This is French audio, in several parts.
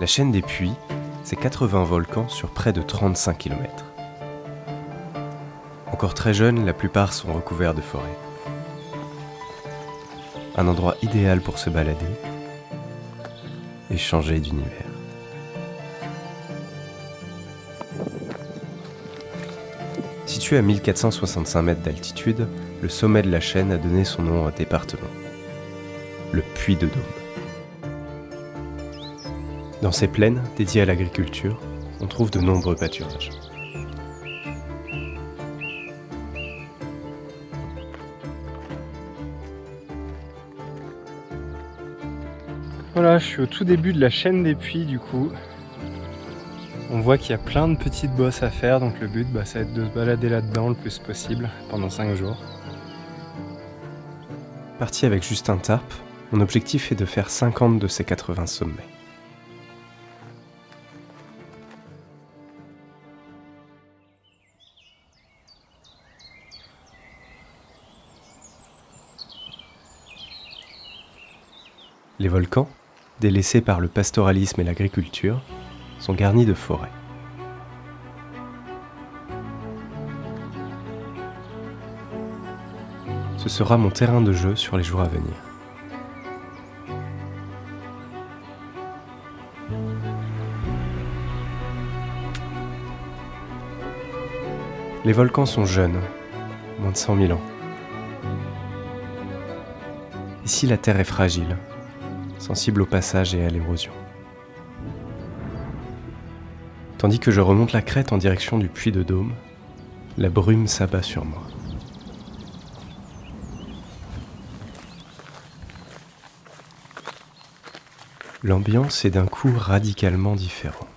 La chaîne des Puys, c'est 80 volcans sur près de 35 km. Encore très jeunes, la plupart sont recouverts de forêts. Un endroit idéal pour se balader et changer d'univers. Situé à 1465 mètres d'altitude, le sommet de la chaîne a donné son nom à un département, le Puy-de-Dôme. Dans ces plaines, dédiées à l'agriculture, on trouve de nombreux pâturages. Voilà, je suis au tout début de la chaîne des Puys du coup. On voit qu'il y a plein de petites bosses à faire, donc le but ça va être de se balader là-dedans le plus possible pendant 5 jours. Parti avec juste un tarp, mon objectif est de faire 50 de ces 80 sommets. Les volcans, délaissés par le pastoralisme et l'agriculture, sont garnis de forêts. Ce sera mon terrain de jeu sur les jours à venir. Les volcans sont jeunes, moins de 100 000 ans. Ici, la terre est fragile, sensible au passage et à l'érosion. Tandis que je remonte la crête en direction du Puy-de-Dôme, la brume s'abat sur moi. L'ambiance est d'un coup radicalement différente.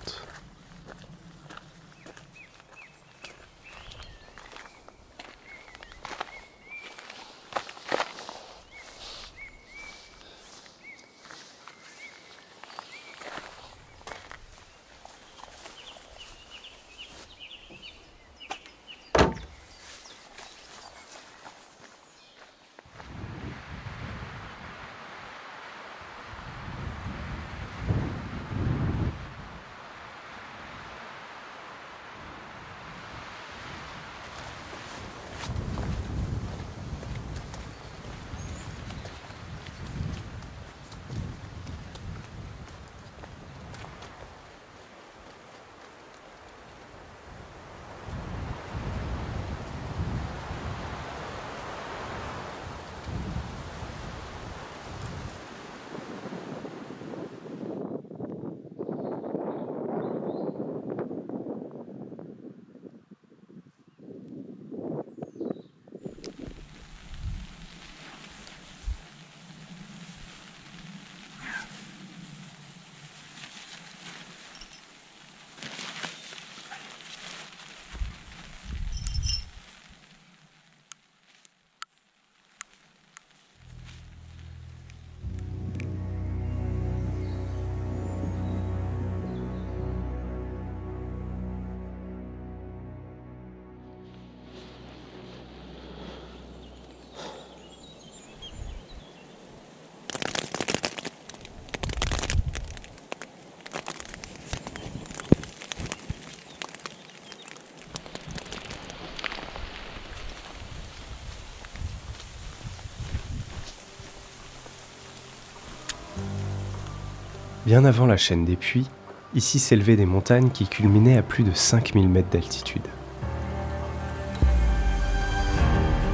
Bien avant la chaîne des Puys, ici s'élevaient des montagnes qui culminaient à plus de 5000 mètres d'altitude.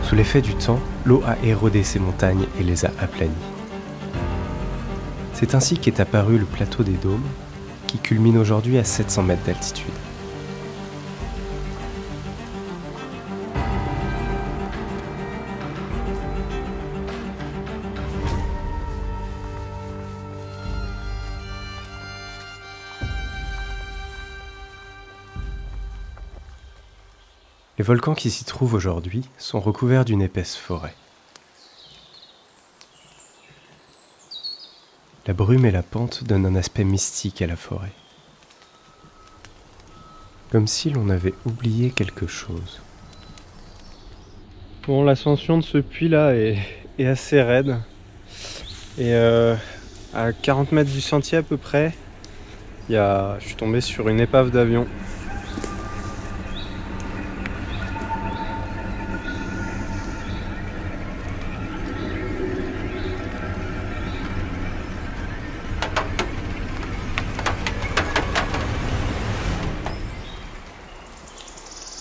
Sous l'effet du temps, l'eau a érodé ces montagnes et les a aplanies. C'est ainsi qu'est apparu le plateau des Dômes, qui culmine aujourd'hui à 700 mètres d'altitude. Les volcans qui s'y trouvent aujourd'hui sont recouverts d'une épaisse forêt. La brume et la pente donnent un aspect mystique à la forêt. Comme si l'on avait oublié quelque chose. Bon, l'ascension de ce puits-là est assez raide. Et à 40 mètres du sentier à peu près, Je suis tombé sur une épave d'avion.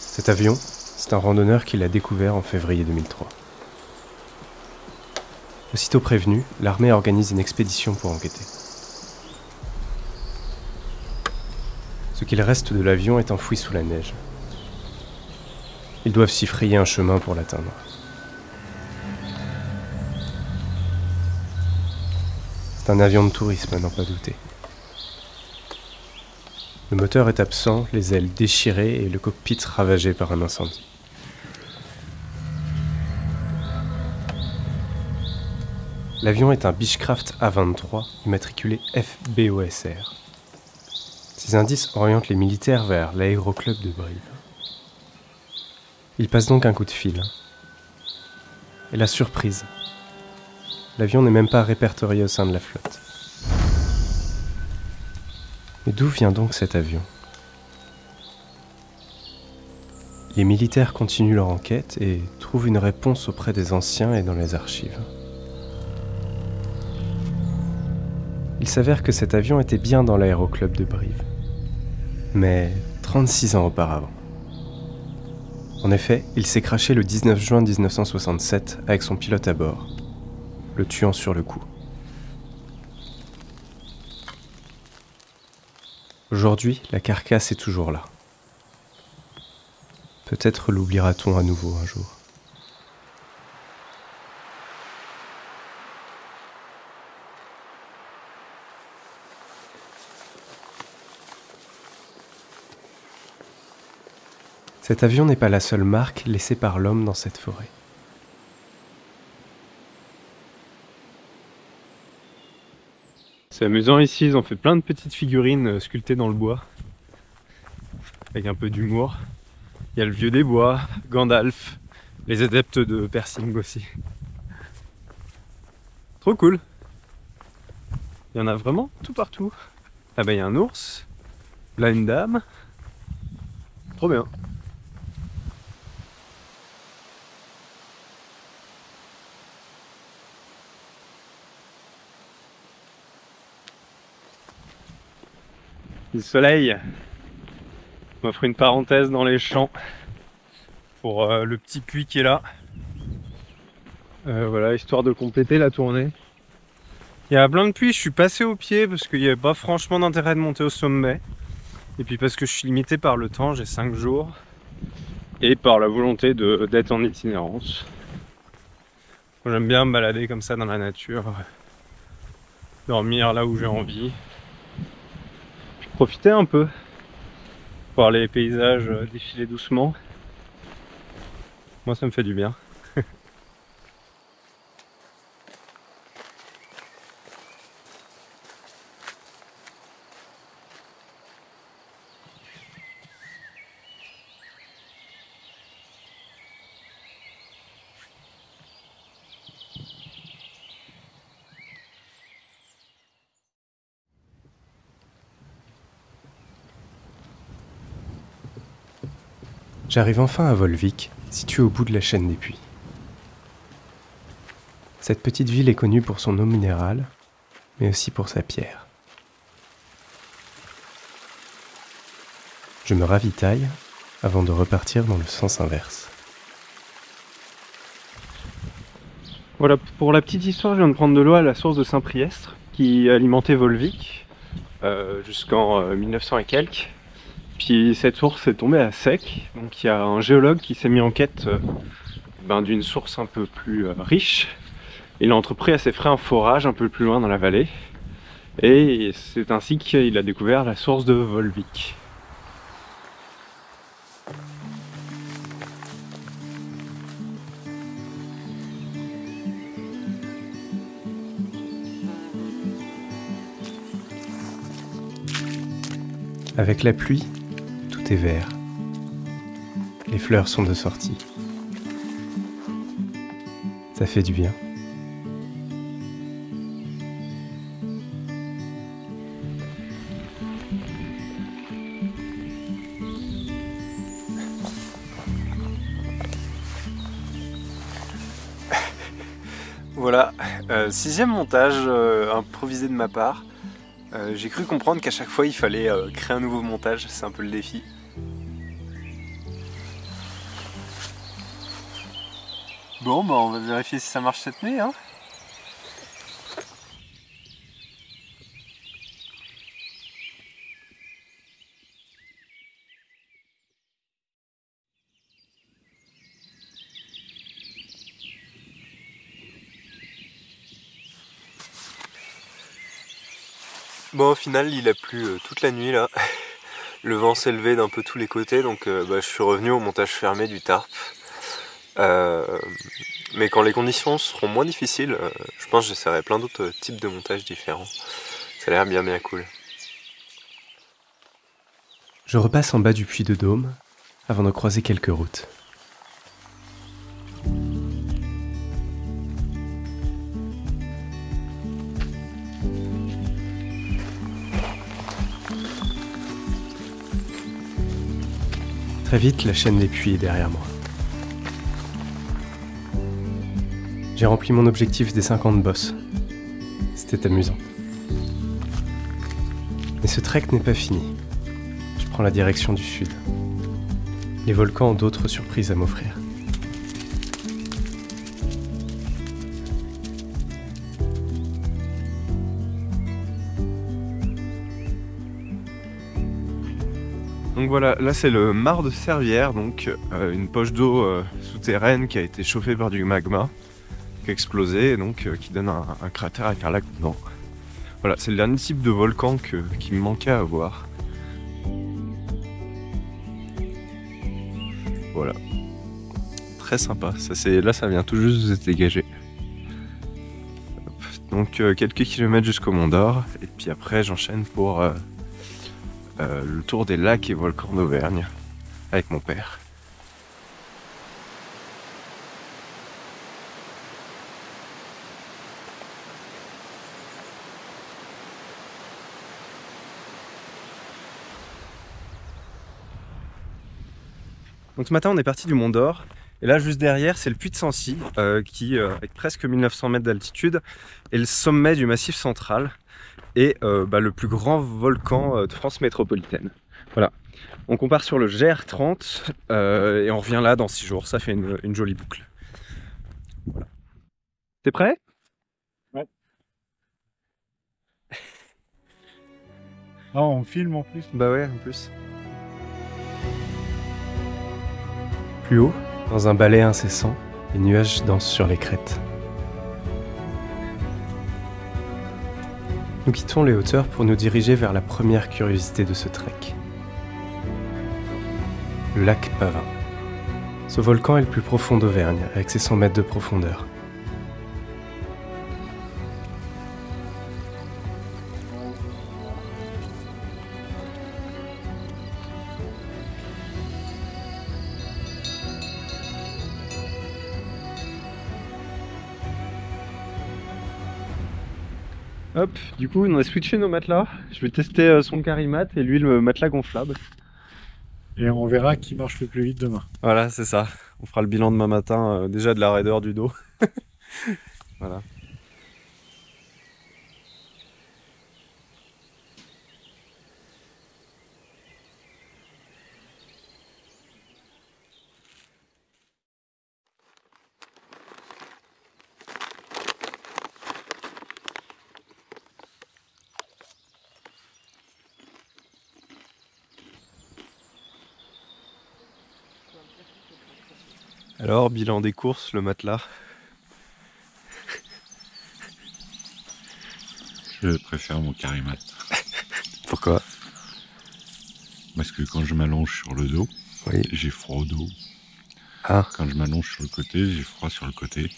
Cet avion, c'est un randonneur qui l'a découvert en février 2003. Aussitôt prévenu, l'armée organise une expédition pour enquêter. Ce qu'il reste de l'avion est enfoui sous la neige. Ils doivent s'y frayer un chemin pour l'atteindre. C'est un avion de tourisme, à n'en pas douter. Le moteur est absent, les ailes déchirées et le cockpit ravagé par un incendie. L'avion est un Beechcraft A-23 immatriculé FBOSR. Ces indices orientent les militaires vers l'aéroclub de Brive. Il passe donc un coup de fil. Et la surprise, l'avion n'est même pas répertorié au sein de la flotte. Mais d'où vient donc cet avion ? Les militaires continuent leur enquête et trouvent une réponse auprès des anciens et dans les archives. Il s'avère que cet avion était bien dans l'aéroclub de Brive, mais 36 ans auparavant. En effet, il s'est crashé le 19 juin 1967 avec son pilote à bord, le tuant sur le coup. Aujourd'hui, la carcasse est toujours là. Peut-être l'oubliera-t-on à nouveau un jour. Cet avion n'est pas la seule marque laissée par l'homme dans cette forêt. C'est amusant ici, ils ont fait plein de petites figurines sculptées dans le bois, avec un peu d'humour. Il y a le vieux des bois, Gandalf, les adeptes de Persing aussi. Trop cool. Il y en a vraiment tout partout. Ah bah il y a un ours, là une dame. Trop bien. Le soleil m'offre une parenthèse dans les champs pour le petit puits qui est là. Voilà, histoire de compléter la tournée. Il y a plein de puits, je suis passé au pied parce qu'il n'y avait pas franchement d'intérêt de monter au sommet. Et puis parce que je suis limité par le temps, j'ai 5 jours. Et par la volonté d'être en itinérance. J'aime bien me balader comme ça dans la nature. Dormir là où j'ai envie. Puis profiter un peu. Voir les paysages défiler doucement. Moi ça me fait du bien. J'arrive enfin à Volvic, situé au bout de la chaîne des puits. Cette petite ville est connue pour son eau minérale, mais aussi pour sa pierre. Je me ravitaille avant de repartir dans le sens inverse. Voilà, pour la petite histoire, je viens de prendre de l'eau à la source de Saint-Priestre, qui alimentait Volvic jusqu'en 1900 et quelques. Puis cette source est tombée à sec, donc il y a un géologue qui s'est mis en quête d'une source un peu plus riche. Il a entrepris à ses frais un forage un peu plus loin dans la vallée, et c'est ainsi qu'il a découvert la source de Volvic. Avec la pluie, tout est vert. Les fleurs sont de sortie. Ça fait du bien. Voilà, sixième montage improvisé de ma part. J'ai cru comprendre qu'à chaque fois il fallait créer un nouveau montage, c'est un peu le défi. Bon, bah on va vérifier si ça marche cette nuit, hein. Bon, au final, il a plu toute la nuit là. Le vent s'est levé d'un peu tous les côtés, donc je suis revenu au montage fermé du tarp. Mais quand les conditions seront moins difficiles, je pense que j'essaierai plein d'autres types de montages différents. Ça a l'air bien cool. Je repasse en bas du puits de Dôme avant de croiser quelques routes. Très vite, la chaîne des puits est derrière moi. J'ai rempli mon objectif des 50 bosses. C'était amusant. Mais ce trek n'est pas fini. Je prends la direction du sud. Les volcans ont d'autres surprises à m'offrir. Donc voilà, là c'est le Mar de Servières, donc une poche d'eau souterraine qui a été chauffée par du magma, qui a explosé et donc qui donne un cratère avec un lac dedans. Voilà, c'est le dernier type de volcan qui me manquait à voir. Voilà, très sympa. Là ça vient tout juste de se dégager. Donc quelques kilomètres jusqu'au Mont d'Or et puis après j'enchaîne pour le tour des lacs et volcans d'Auvergne avec mon père. Donc ce matin on est parti du Mont d'Or et là juste derrière c'est le Puy de Sancy qui avec presque 1900 mètres d'altitude est le sommet du Massif central et le plus grand volcan de France métropolitaine. Voilà, donc on part sur le GR30 et on revient là dans 6 jours, ça fait une jolie boucle. Voilà. T'es prêt? Ouais. Ah, on filme en plus. Bah ouais, en plus. Plus haut, dans un balai incessant, les nuages dansent sur les crêtes. Nous quittons les hauteurs pour nous diriger vers la première curiosité de ce trek. Le lac Pavin. Ce volcan est le plus profond d'Auvergne, avec ses 100 mètres de profondeur. Hop, du coup on a switché nos matelas. Je vais tester son Carimat et lui le matelas gonflable. Et on verra qui marche le plus vite demain. Voilà, c'est ça. On fera le bilan demain matin, déjà de la raideur du dos. Voilà. Alors, bilan des courses, le matelas. Je préfère mon Carimat. Pourquoi? Parce que quand je m'allonge sur le dos, Oui. j'ai froid au dos. Ah. Quand je m'allonge sur le côté, j'ai froid sur le côté.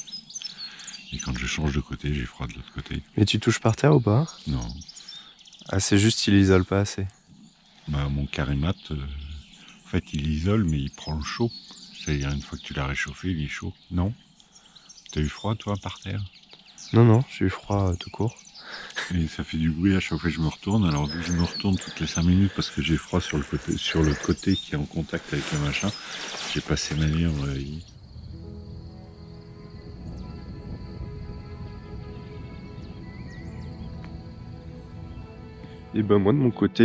Et quand je change de côté, j'ai froid de l'autre côté. Mais tu touches par terre ou pas? Non. Ah, c'est juste il isole pas assez. Bah, mon Carimat, en fait, il isole, mais il prend le chaud. C'est-à-dire, une fois que tu l'as réchauffé, il est chaud. Non? T'as eu froid, toi, par terre? Non, j'ai eu froid tout court. Et ça fait du bruit à chaque fois que je me retourne. Alors, vu que je me retourne toutes les 5 minutes parce que j'ai froid sur le côté qui est en contact avec le machin, j'ai passé ma nuit en réveil. Et ben moi de mon côté,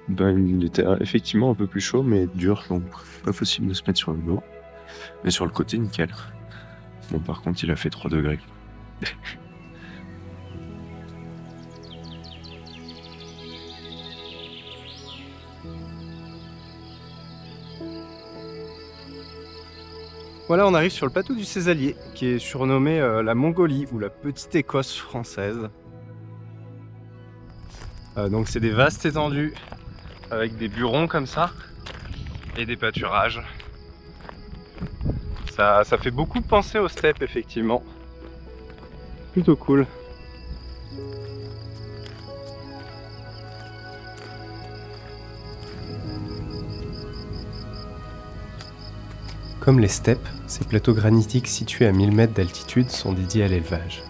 il était effectivement un peu plus chaud mais dur, donc pas possible de se mettre sur le dos. Mais sur le côté, nickel. Bon par contre il a fait 3 degrés. Voilà, on arrive sur le plateau du Cézallier, qui est surnommé la Mongolie ou la Petite Écosse française. Donc c'est des vastes étendues avec des burons comme ça et des pâturages. Ça fait beaucoup penser aux steppes effectivement. Plutôt cool. Comme les steppes, ces plateaux granitiques situés à 1000 mètres d'altitude sont dédiés à l'élevage.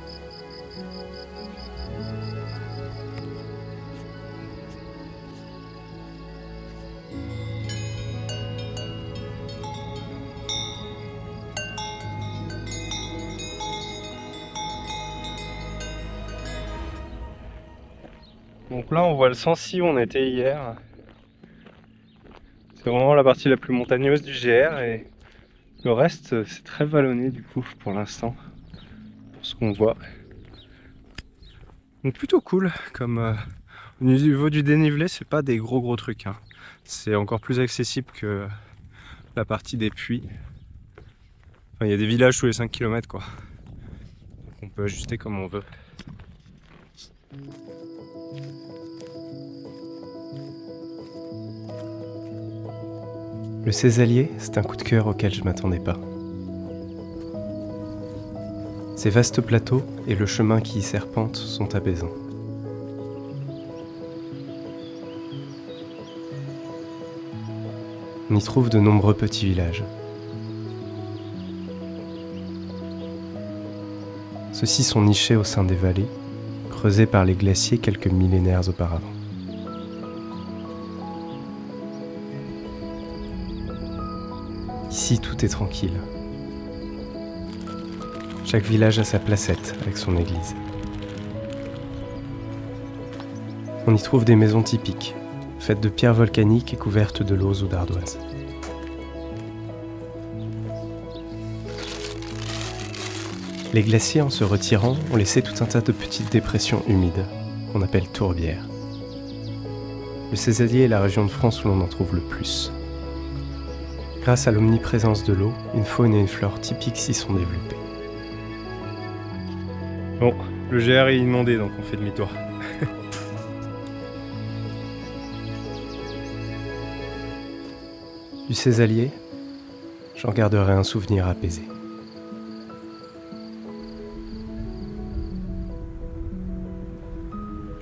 Donc là on voit le Sancy où on était hier. C'est vraiment la partie la plus montagneuse du GR et le reste c'est très vallonné du coup pour l'instant, pour ce qu'on voit. Donc plutôt cool, comme au niveau du dénivelé c'est pas des gros trucs, hein. C'est encore plus accessible que la partie des puits. Enfin, il y a des villages tous les 5 km quoi. Donc on peut ajuster comme on veut. Le Cézallier, c'est un coup de cœur auquel je m'attendais pas. Ces vastes plateaux et le chemin qui y serpente sont apaisants. On y trouve de nombreux petits villages. Ceux-ci sont nichés au sein des vallées, creusées par les glaciers quelques millénaires auparavant. Ici, tout est tranquille. Chaque village a sa placette avec son église. On y trouve des maisons typiques, faites de pierres volcaniques et couvertes de lauze ou d'ardoise. Les glaciers, en se retirant, ont laissé tout un tas de petites dépressions humides, qu'on appelle tourbières. Le Cézallier est la région de France où l'on en trouve le plus. Grâce à l'omniprésence de l'eau, une faune et une flore typiques s'y sont développées. Bon, le GR est inondé donc on fait demi-tour. Du Cézallier, j'en garderai un souvenir apaisé.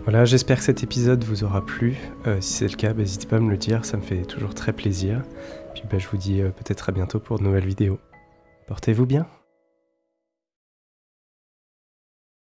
Voilà, j'espère que cet épisode vous aura plu. Si c'est le cas, n'hésitez pas à me le dire, ça me fait toujours très plaisir. Puis je vous dis peut-être à bientôt pour de nouvelles vidéos. Portez-vous bien.